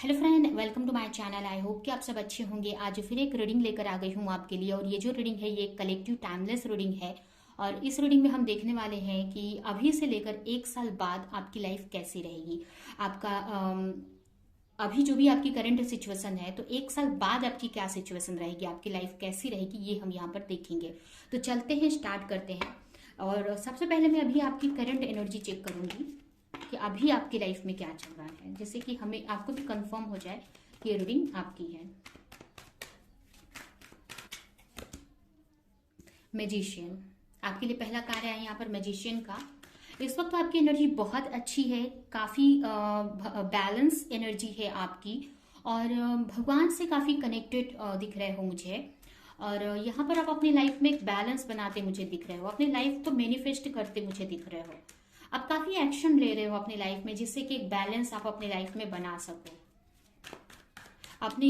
Hello friend, welcome to my channel. I hope कि आप सब अच्छे होंगे। आज फिर एक रीडिंग लेकर आ गई हूँ आपके लिए। और ये जो रीडिंग है ये एक कलेक्टिव टाइमलेस रीडिंग है। और इस रीडिंग में हम देखने वाले हैं कि अभी से लेकर 1 साल बाद आपकी लाइफ कैसी रहेगी। आपका अभी जो भी आपकी करंट सिचुएशन है, तो 1 साल बाद आपकी क्या सिचुएशन रहेगी, आपकी लाइफ कैसी रहेगी, ये हम यहाँ पर देखेंगे। तो चलते हैं, स्टार्ट करते हैं। और सबसे पहले मैं अभी आपकी करंट एनर्जी चेक करूंगी कि अभी आपकी लाइफ में क्या चल रहा है, जैसे कि हमें आपको भी कंफर्म हो जाए कि ये रीडिंग आपकी है। मैजिशियन आपके लिए पहला कार्य है यहाँ पर, मैजिशियन का। इस वक्त तो आपकी एनर्जी बहुत अच्छी है, काफ़ी बैलेंस एनर्जी है आपकी। और भगवान से काफ़ी कनेक्टेड दिख रहे हो मुझे। और यहाँ पर आप अपनी लाइफ में एक बैलेंस बनाते मुझे दिख रहे हो, अपनी लाइफ को मैनिफेस्ट करते मुझे दिख रहे हो। आप काफ़ी एक्शन ले रहे हो अपनी लाइफ में, जिससे कि एक बैलेंस आप अपनी लाइफ में बना सको। अपनी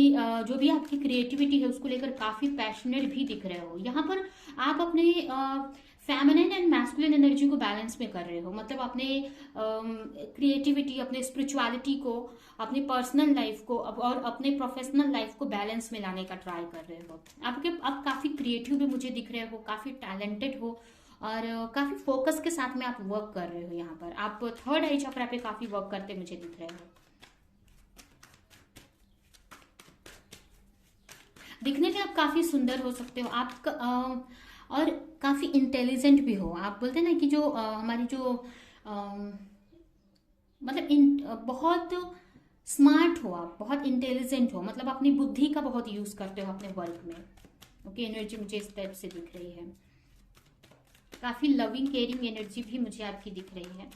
जो भी आपकी क्रिएटिविटी है उसको लेकर काफी पैशनेट भी दिख रहे हो। यहाँ पर आप अपने फेमिनिन एंड मैस्कुलिन एनर्जी को बैलेंस में कर रहे हो, मतलब अपने क्रिएटिविटी, अपने स्पिरिचुअलिटी को, अपनी पर्सनल लाइफ को और अपने प्रोफेशनल लाइफ को बैलेंस में लाने का ट्राई कर रहे हो। आप काफी क्रिएटिव भी मुझे दिख रहे हो, काफी टैलेंटेड हो। और काफी फोकस के साथ में आप वर्क कर रहे हो। यहाँ पर आप थर्ड आई चक्रा पे काफी वर्क करते मुझे दिख रहे हो। दिखने में आप काफी सुंदर हो सकते हो आप और काफी इंटेलिजेंट भी हो। आप बोलते हैं ना कि जो हमारी जो मतलब बहुत स्मार्ट हो, आप बहुत इंटेलिजेंट हो, मतलब अपनी बुद्धि का बहुत यूज करते हो अपने वर्क में। ओके, एनर्जी मुझे इस टाइप से दिख रही है। काफी लविंग केयरिंग एनर्जी भी मुझे आपकी दिख रही है।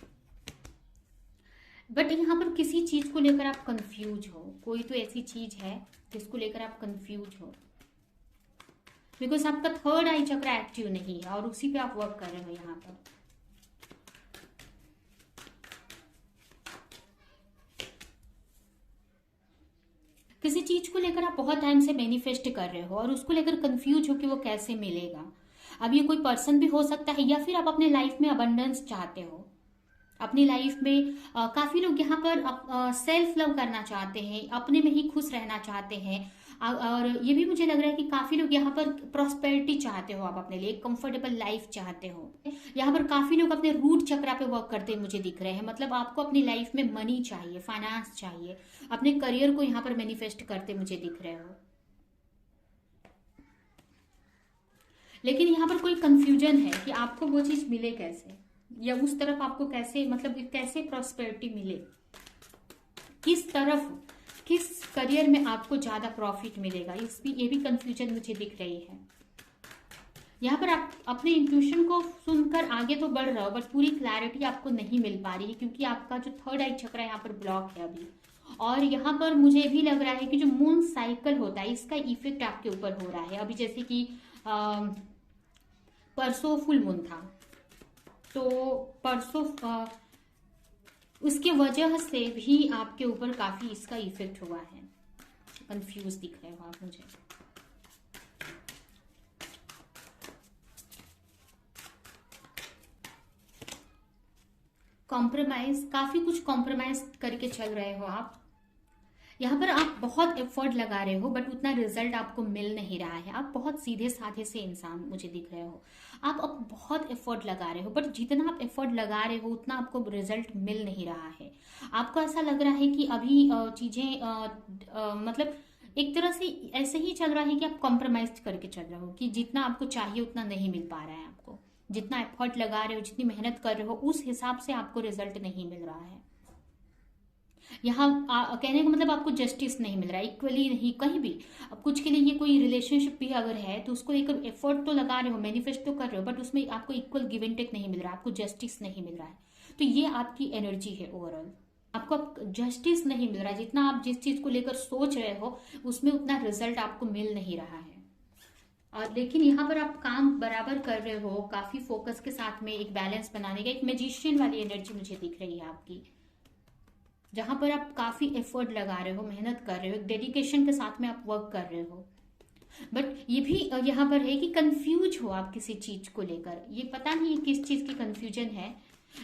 बट यहाँ पर किसी चीज को लेकर आप कंफ्यूज हो, कोई तो ऐसी चीज है जिसको लेकर आप कंफ्यूज हो, बिकॉज आपका थर्ड आई चक्र एक्टिव नहीं है और उसी पे आप वर्क कर रहे हो। यहाँ पर किसी चीज को लेकर आप बहुत टाइम से मैनिफेस्ट कर रहे हो और उसको लेकर कंफ्यूज हो कि वो कैसे मिलेगा। अब ये कोई पर्सन भी हो सकता है, या फिर आप अपने लाइफ में अबंडेंस चाहते हो। अपनी लाइफ में काफी लोग यहाँ पर सेल्फ लव करना चाहते हैं, अपने में ही खुश रहना चाहते हैं। और ये भी मुझे लग रहा है कि काफी लोग यहाँ पर प्रॉस्पेरिटी चाहते हो, आप अपने लिए कंफर्टेबल लाइफ चाहते हो। यहाँ पर काफी लोग अपने रूट चक्रा पे वर्क करते मुझे दिख रहे हैं, मतलब आपको अपनी लाइफ में मनी चाहिए, फाइनेंस चाहिए, अपने करियर को यहाँ पर मैनिफेस्ट करते मुझे दिख रहे हो। लेकिन यहाँ पर कोई कंफ्यूजन है कि आपको वो चीज मिले कैसे, या उस तरफ आपको कैसे, मतलब कैसे प्रॉस्पेरिटी मिले, किस तरफ, किस करियर में आपको ज्यादा प्रॉफिट मिलेगा, ये भी कंफ्यूजन मुझे दिख रही है। यहाँ पर आप अपने इंट्यूशन को सुनकर आगे तो बढ़ रहे हो, बट पूरी क्लैरिटी आपको नहीं मिल पा रही है, क्योंकि आपका जो थर्ड आई चक्र है यहाँ पर ब्लॉक है अभी। और यहाँ पर मुझे भी लग रहा है कि जो मून साइकिल होता है इसका इफेक्ट आपके ऊपर हो रहा है अभी। जैसे कि परसों फुल मून था, तो परसों उसके वजह से भी आपके ऊपर काफी इसका इफेक्ट हुआ है। कंफ्यूज दिख रहे हो आप मुझे। कॉम्प्रोमाइज, काफी कुछ कॉम्प्रोमाइज करके चल रहे हो आप। यहाँ पर आप बहुत एफर्ट लगा रहे हो, बट उतना रिजल्ट आपको मिल नहीं रहा है। आप बहुत सीधे साधे से इंसान मुझे दिख रहे हो। आप अब बहुत एफर्ट लगा रहे हो, बट जितना आप एफर्ट लगा रहे हो उतना आपको रिजल्ट मिल नहीं रहा है। आपको ऐसा लग रहा है कि अभी चीजें मतलब एक तरह से ऐसे ही चल रहा है कि आप कॉम्प्रोमाइज करके चल रहे हो, कि जितना आपको चाहिए उतना नहीं मिल पा रहा है आपको। जितना एफर्ट लगा रहे हो, जितनी मेहनत कर रहे हो, उस हिसाब से आपको रिजल्ट नहीं मिल रहा है। यहाँ कहने का मतलब आपको जस्टिस नहीं मिल रहा है, इक्वली नहीं कहीं भी। अब कुछ के लिए ये कोई रिलेशनशिप भी अगर है तो उसको एक एफर्ट तो लगा रहे हो, मैनिफेस्ट तो कर रहे हो, बट उसमें आपको इक्वल गिव एंड टेक नहीं मिल रहा है, आपको जस्टिस नहीं मिल रहा है। तो ये आपकी एनर्जी है ओवरऑल। आपको जस्टिस नहीं मिल रहा है, जितना आप जिस चीज को लेकर सोच रहे हो उसमें उतना रिजल्ट आपको मिल नहीं रहा है। और लेकिन यहाँ पर आप काम बराबर कर रहे हो, काफी फोकस के साथ में एक बैलेंस बनाने का, एक मैजिशियन वाली एनर्जी मुझे दिख रही है आपकी, जहां पर आप काफी एफर्ट लगा रहे हो, मेहनत कर रहे हो, डेडिकेशन के साथ में आप वर्क कर रहे हो। बट ये भी यहाँ पर है कि कंफ्यूज हो आप किसी चीज को लेकर। ये पता नहीं किस चीज की कंफ्यूजन है,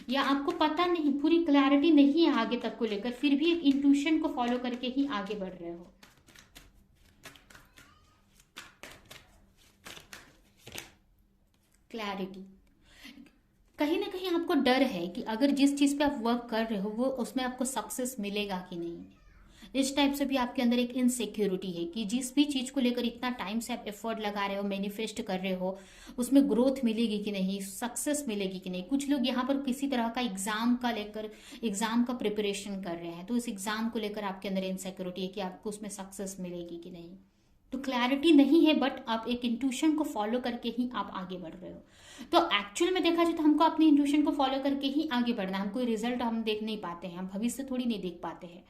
या आपको पता नहीं, पूरी क्लैरिटी नहीं है आगे तक को लेकर, फिर भी एक इंट्यूशन को फॉलो करके ही आगे बढ़ रहे हो। क्लैरिटी, कहीं ना कहीं आपको डर है कि अगर जिस चीज पे आप वर्क कर रहे हो वो उसमें आपको सक्सेस मिलेगा कि नहीं। इस टाइप से भी आपके अंदर एक इनसिक्योरिटी है कि जिस भी चीज को लेकर इतना टाइम से आप एफर्ट लगा रहे हो, मैनिफेस्ट कर रहे हो, उसमें ग्रोथ मिलेगी कि नहीं, सक्सेस मिलेगी कि नहीं। कुछ लोग यहाँ पर किसी तरह का एग्जाम का लेकर, एग्जाम का प्रिपरेशन कर रहे हैं, तो इस एग्जाम को लेकर आपके अंदर इनसिक्योरिटी है कि आपको उसमें सक्सेस मिलेगी कि नहीं। तो क्लैरिटी नहीं है, बट आप एक इंट्यूशन को फॉलो करके ही आप आगे बढ़ रहे हो। तो एक्चुअल में देखा जाए तो हमको अपनी इंट्यूशन को फॉलो करके ही आगे बढ़ना है। हम कोई रिजल्ट हम देख नहीं पाते हैं, हम भविष्य थोड़ी नहीं देख पाते हैं,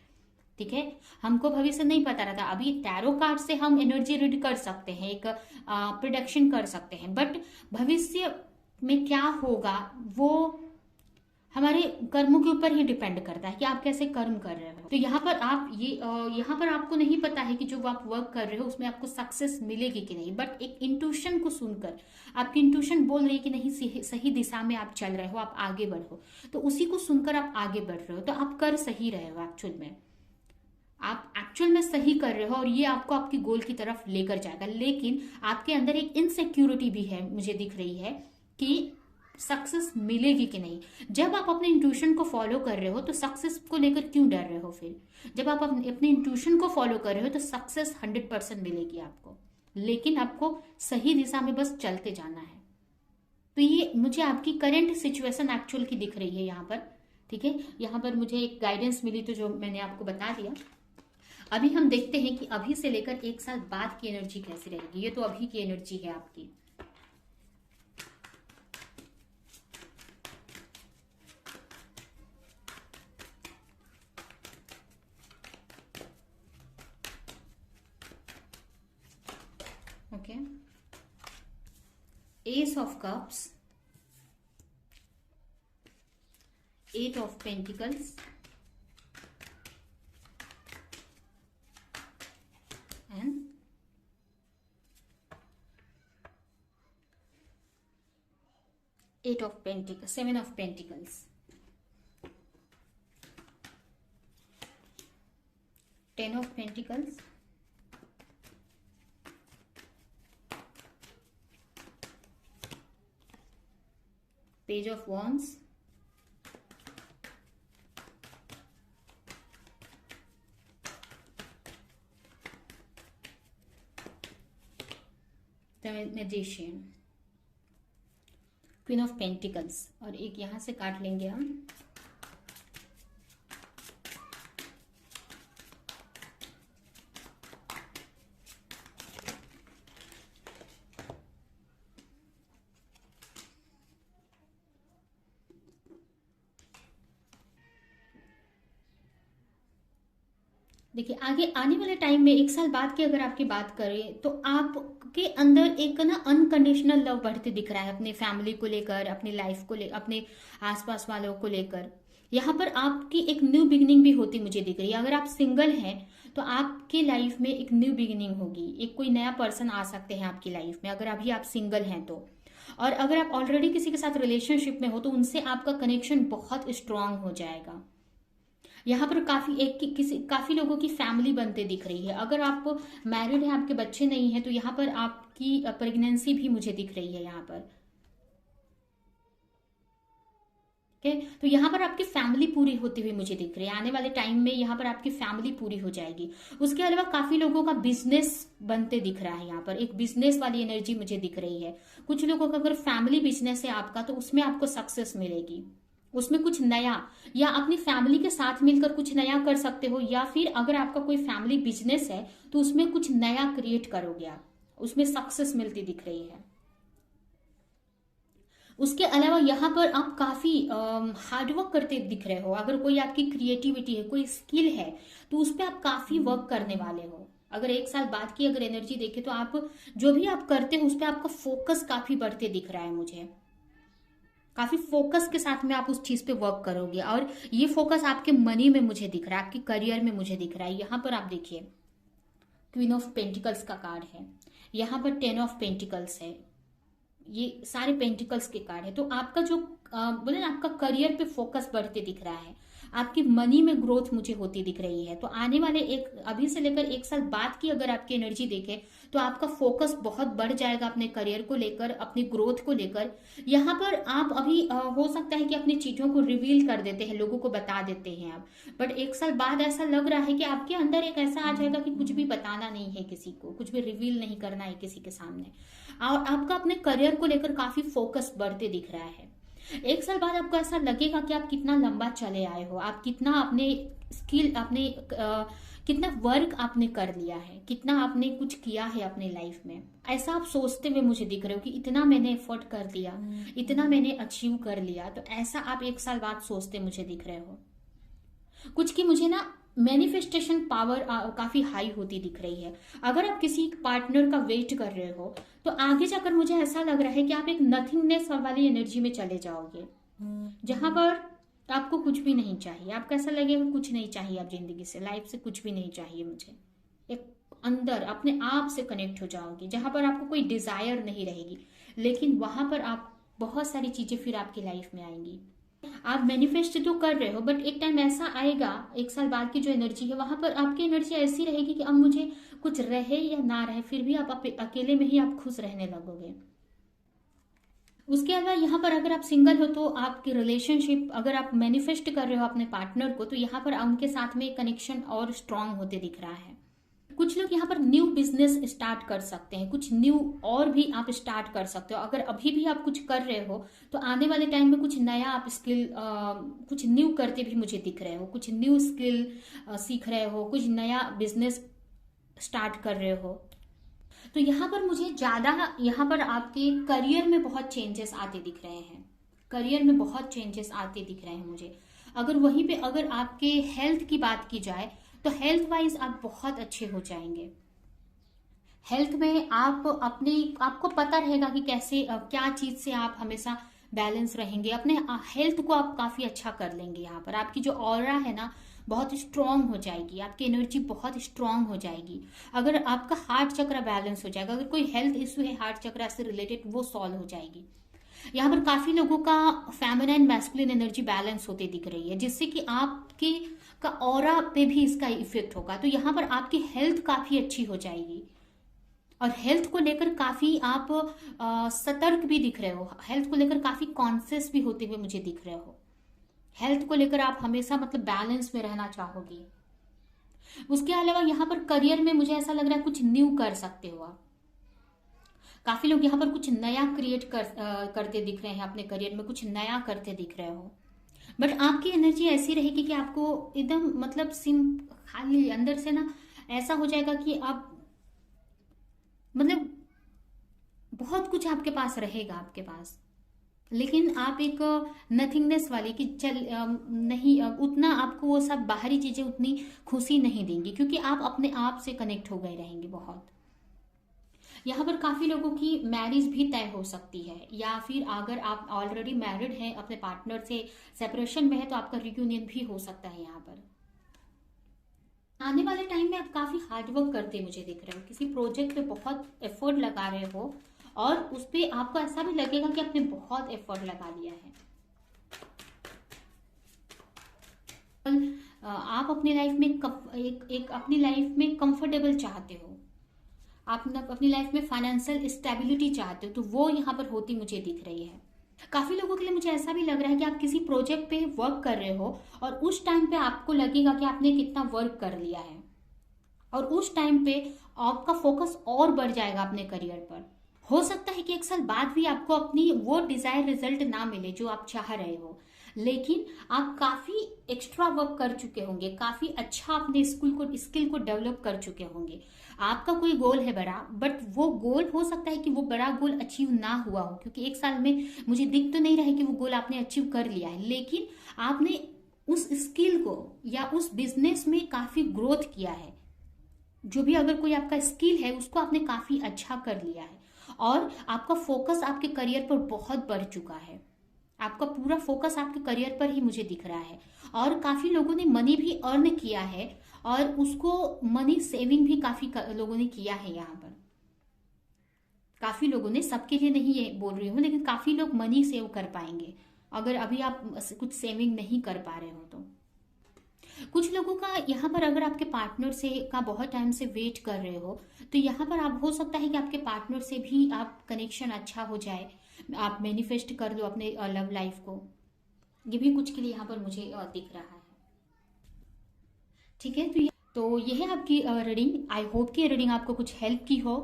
ठीक है। हमको भविष्य नहीं पता रहता। अभी टैरो कार्ड से हम एनर्जी रीड कर सकते हैं, एक प्रिडिक्शन कर सकते हैं, बट भविष्य में क्या होगा वो हमारे कर्मों के ऊपर ही डिपेंड करता है कि आप कैसे कर्म कर रहे हो। तो यहाँ पर आप यहाँ पर आपको नहीं पता है कि जो आप वर्क कर रहे हो उसमें आपको सक्सेस मिलेगी कि नहीं, बट एक इंट्यूशन को सुनकर, आपकी इंट्यूशन बोल रही है कि नहीं सही दिशा में आप चल रहे हो, आप आगे बढ़ो, तो उसी को सुनकर आप आगे बढ़ रहे हो, तो आप कर सही रहे हो। आप एक्चुअल में सही कर रहे हो और ये आपको आपकी गोल की तरफ लेकर जाएगा। लेकिन आपके अंदर एक इनसिक्योरिटी भी है, मुझे दिख रही है, कि सक्सेस मिलेगी कि नहीं। जब आप अपने इंट्यूशन को फॉलो कर रहे हो तो सक्सेस को लेकर क्यों डर रहे हो फिर। जब आप अपने इंट्यूशन को फॉलो कर रहे हो तो सक्सेस 100% मिलेगी आपको, लेकिन आपको सही दिशा में बस चलते जाना है। तो ये मुझे आपकी करंट सिचुएशन एक्चुअल की दिख रही है यहाँ पर, ठीक है। यहाँ पर मुझे एक गाइडेंस मिली तो जो मैंने आपको बता दिया। अभी हम देखते हैं कि अभी से लेकर 1 साल बाद की एनर्जी कैसी रहेगी। ये तो अभी की एनर्जी है आपकी। Okay, S of cups, 8 of pentacles and 8 of Pentacles, 7 of Pentacles, 10 of Pentacles, Page of Wands, the Magician, queen of pentacles, और एक यहां से काट लेंगे हम। देखिए आगे आने वाले टाइम में 1 साल बाद की अगर आपकी बात करें तो आपके अंदर एक ना अनकंडीशनल लव बढ़ते दिख रहा है, अपने फैमिली को लेकर, अपनी लाइफ को लेकर, अपने आसपास वालों को लेकर। यहाँ पर आपकी एक न्यू बिगिनिंग भी होती मुझे दिख रही है। अगर आप सिंगल हैं तो आपकी लाइफ में एक न्यू बिगिनिंग होगी, एक कोई नया पर्सन आ सकते हैं आपकी लाइफ में, अगर अभी आप सिंगल हैं तो। और अगर आप ऑलरेडी किसी के साथ रिलेशनशिप में हो तो उनसे आपका कनेक्शन बहुत स्ट्रांग हो जाएगा। यहाँ पर काफी लोगों की फैमिली बनते दिख रही है। अगर आप मैरिड हैं, आपके बच्चे नहीं हैं, तो यहाँ पर आपकी प्रेगनेंसी भी मुझे दिख रही है यहाँ पर। तो यहाँ पर आपकी फैमिली पूरी होती हुई मुझे दिख रही है। आने वाले टाइम में यहाँ पर आपकी फैमिली पूरी हो जाएगी। उसके अलावा काफी लोगों का बिजनेस बनते दिख रहा है। यहाँ पर एक बिजनेस वाली एनर्जी मुझे दिख रही है। कुछ लोगों का अगर फैमिली बिजनेस है आपका तो उसमें आपको सक्सेस मिलेगी, उसमें कुछ नया, या अपनी फैमिली के साथ मिलकर कुछ नया कर सकते हो, या फिर अगर आपका कोई फैमिली बिजनेस है तो उसमें कुछ नया क्रिएट करोगे आप, उसमें सक्सेस मिलती दिख रही है। उसके अलावा यहाँ पर आप काफी हार्डवर्क करते दिख रहे हो। अगर कोई आपकी क्रिएटिविटी है, कोई स्किल है, तो उस पर आप काफी वर्क करने वाले हो। अगर 1 साल बाद की अगर एनर्जी देखे तो आप जो भी आप करते हो उस पर आपका फोकस काफी बढ़ते दिख रहा है मुझे। काफी फोकस के साथ में आप उस चीज पे वर्क करोगे, और ये फोकस आपके मनी में मुझे दिख रहा है, आपके करियर में मुझे दिख रहा है। यहाँ पर आप देखिए क्वीन ऑफ पेंटिकल्स का कार्ड है, यहाँ पर 10 ऑफ पेंटिकल्स है, ये सारे पेंटिकल्स के कार्ड है। तो आपका जो बोले ना, आपका करियर पे फोकस बढ़ते दिख रहा है, आपकी मनी में ग्रोथ मुझे होती दिख रही है। तो आने वाले अभी से लेकर 1 साल बाद की अगर आपकी एनर्जी देखें तो आपका फोकस बहुत बढ़ जाएगा अपने करियर को लेकर, अपनी ग्रोथ को लेकर। यहाँ पर आप अभी हो सकता है कि अपनी चीजों को रिवील कर देते हैं, लोगों को बता देते हैं आप, बट 1 साल बाद ऐसा लग रहा है कि आपके अंदर एक ऐसा आ जाएगा कि कुछ भी बताना नहीं है किसी को, कुछ भी रिवील नहीं करना है किसी के सामने, और आपका अपने करियर को लेकर काफी फोकस बढ़ते दिख रहा है। 1 साल बाद आपको ऐसा लगेगा कि आप कितना लंबा चले आए हो, आप कितना अपने स्किल, अपने कितना वर्क आपने कर लिया है, कितना आपने कुछ किया है अपने लाइफ में। ऐसा आप सोचते हुए मुझे दिख रहे हो कि इतना मैंने एफर्ट कर दिया, इतना मैंने अचीव कर लिया। तो ऐसा आप 1 साल बाद सोचते मुझे दिख रहे हो। कुछ की मुझे ना मैनिफेस्टेशन पावर काफी हाई होती दिख रही है। अगर आप किसी पार्टनर का वेट कर रहे हो तो आगे जाकर मुझे ऐसा लग रहा है कि आप एक नथिंगनेस वाली एनर्जी में चले जाओगे, जहां पर आपको कुछ भी नहीं चाहिए। आपको ऐसा लगेगा कुछ नहीं चाहिए, आप जिंदगी से, लाइफ से कुछ भी नहीं चाहिए मुझे। एक अंदर अपने आप से कनेक्ट हो जाओगे, जहां पर आपको कोई डिजायर नहीं रहेगी, लेकिन वहां पर आप बहुत सारी चीजें फिर आपकी लाइफ में आएंगी। आप मैनिफेस्ट तो कर रहे हो, बट एक टाइम ऐसा आएगा 1 साल बाद की जो एनर्जी है, वहां पर आपकी एनर्जी ऐसी रहेगी कि अब मुझे कुछ रहे या ना रहे, फिर भी आप अकेले में ही आप खुश रहने लगोगे। उसके अलावा यहाँ पर अगर आप सिंगल हो तो आपकी रिलेशनशिप, अगर आप मैनिफेस्ट कर रहे हो अपने पार्टनर को, तो यहाँ पर उनके साथ में कनेक्शन और स्ट्रांग होते दिख रहा है। कुछ लोग यहाँ पर न्यू बिजनेस स्टार्ट कर सकते हैं, कुछ न्यू और भी आप स्टार्ट कर सकते हो। अगर अभी भी आप कुछ कर रहे हो तो आने वाले टाइम में कुछ नया आप स्किल, कुछ न्यू करते भी मुझे दिख रहे हो, कुछ न्यू स्किल सीख रहे हो, कुछ नया बिजनेस स्टार्ट कर रहे हो। तो यहाँ पर मुझे ज्यादा, यहाँ पर आपके करियर में बहुत चेंजेस आते दिख रहे हैं, करियर में बहुत चेंजेस आते दिख रहे हैं मुझे। अगर वहीं पे अगर आपके हेल्थ की बात की जाए तो हेल्थ वाइज आप बहुत अच्छे हो जाएंगे। हेल्थ में आप अपने, आपको पता रहेगा कि कैसे क्या चीज से आप हमेशा बैलेंस रहेंगे। अपने हेल्थ को आप काफी अच्छा कर लेंगे। यहाँ पर आपकी जो ऑरा है ना बहुत स्ट्रांग हो जाएगी, आपकी एनर्जी बहुत स्ट्रांग हो जाएगी। अगर आपका हार्ट चक्र बैलेंस हो जाएगा, अगर कोई हेल्थ इश्यू है हार्ट चक्र से रिलेटेड, वो सॉल्व हो जाएगी। यहाँ पर काफी लोगों का फेमिनाइन मैस्कुलिन एनर्जी बैलेंस होते दिख रही है, जिससे कि आपके का ऑरा पे भी इसका इफेक्ट होगा। तो यहाँ पर आपकी हेल्थ काफी अच्छी हो जाएगी, और हेल्थ को लेकर काफी आप सतर्क भी दिख रहे हो, हेल्थ को लेकर काफी कॉन्शियस भी होते हुए मुझे दिख रहे हो। हेल्थ को लेकर आप हमेशा मतलब बैलेंस में रहना चाहोगे। उसके अलावा यहाँ पर करियर में मुझे ऐसा लग रहा है कुछ न्यू कर सकते हो आप। काफी लोग यहाँ पर कुछ नया क्रिएट करते दिख रहे हैं, अपने करियर में कुछ नया करते दिख रहे हो। बट आपकी एनर्जी ऐसी रहेगी कि आपको एकदम मतलब खाली अंदर से ना ऐसा हो जाएगा कि आप मतलब बहुत कुछ आपके पास रहेगा आपके पास, लेकिन आप एक नथिंगनेस वाली कि चल नहीं, उतना आपको वो सब बाहरी चीजें उतनी खुशी नहीं देंगी, क्योंकि आप अपने आप से कनेक्ट हो गए रहेंगे बहुत। यहाँ पर काफी लोगों की मैरिज भी तय हो सकती है, या फिर अगर आप ऑलरेडी मैरिड हैं, अपने पार्टनर से सेपरेशन में है, तो आपका रियूनियन भी हो सकता है। यहाँ पर आने वाले टाइम में आप काफी हार्डवर्क करते मुझे दिख रहे हो, किसी प्रोजेक्ट पे बहुत एफर्ट लगा रहे हो, और उस पर आपको ऐसा भी लगेगा कि आपने बहुत एफर्ट लगा लिया है। आप अपनी लाइफ में एक अपनी लाइफ में कंफर्टेबल चाहते हो, आप अपनी लाइफ में फाइनेंशियल स्टेबिलिटी चाहते हो, तो वो यहाँ पर होती मुझे दिख रही है। काफी लोगों के लिए मुझे ऐसा भी लग रहा है कि आप किसी प्रोजेक्ट पे वर्क कर रहे हो, और उस टाइम पे आपको लगेगा कि आपने कितना वर्क कर लिया है, और उस टाइम पे आपका फोकस और बढ़ जाएगा अपने करियर पर। हो सकता है कि 1 साल बाद भी आपको अपनी वो डिजायर रिजल्ट ना मिले जो आप चाह रहे हो, लेकिन आप काफी एक्स्ट्रा वर्क कर चुके होंगे, काफी अच्छा अपने स्किल को डेवलप कर चुके होंगे। आपका कोई गोल है बड़ा, बट वो गोल हो सकता है कि वो बड़ा गोल अचीव ना हुआ हो, क्योंकि 1 साल में मुझे दिख तो नहीं रहा है कि वो गोल आपने अचीव कर लिया है, लेकिन आपने उस स्किल को या उस बिजनेस में काफी ग्रोथ किया है। जो भी अगर कोई आपका स्किल है उसको आपने काफी अच्छा कर लिया है, और आपका फोकस आपके करियर पर बहुत बढ़ चुका है। आपका पूरा फोकस आपके करियर पर ही मुझे दिख रहा है, और काफी लोगों ने मनी भी अर्न किया है, और उसको मनी सेविंग भी काफी लोगों ने किया है यहाँ पर। काफी लोगों ने, सबके लिए नहीं ये बोल रही हूँ, लेकिन काफी लोग मनी सेव कर पाएंगे अगर अभी आप कुछ सेविंग नहीं कर पा रहे हो तो। कुछ लोगों का यहाँ पर, अगर आपके पार्टनर से का बहुत टाइम से वेट कर रहे हो, तो यहाँ पर आप, हो सकता है कि आपके पार्टनर से भी आप कनेक्शन अच्छा हो जाए, आप मैनिफेस्ट कर लो अपने लव लाइफ को। ये भी कुछ के लिए यहाँ पर मुझे दिख रहा है। ठीक है, तो ये है आपकी रीडिंग। आई होप कि रीडिंग आपको कुछ हेल्प की हो,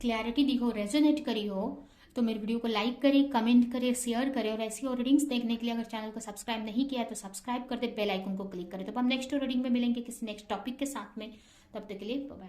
क्लैरिटी दी हो, रेजोनेट करी हो। तो मेरे वीडियो को लाइक करें, कमेंट करें, शेयर करें, और ऐसी और रीडिंग्स देखने के लिए अगर चैनल को सब्सक्राइब नहीं किया है तो सब्सक्राइब कर दे, बेल आइकन को क्लिक करें। तो हम नेक्स्ट रीडिंग में मिलेंगे किसी नेक्स्ट टॉपिक के साथ में। तब तक के लिए बाय।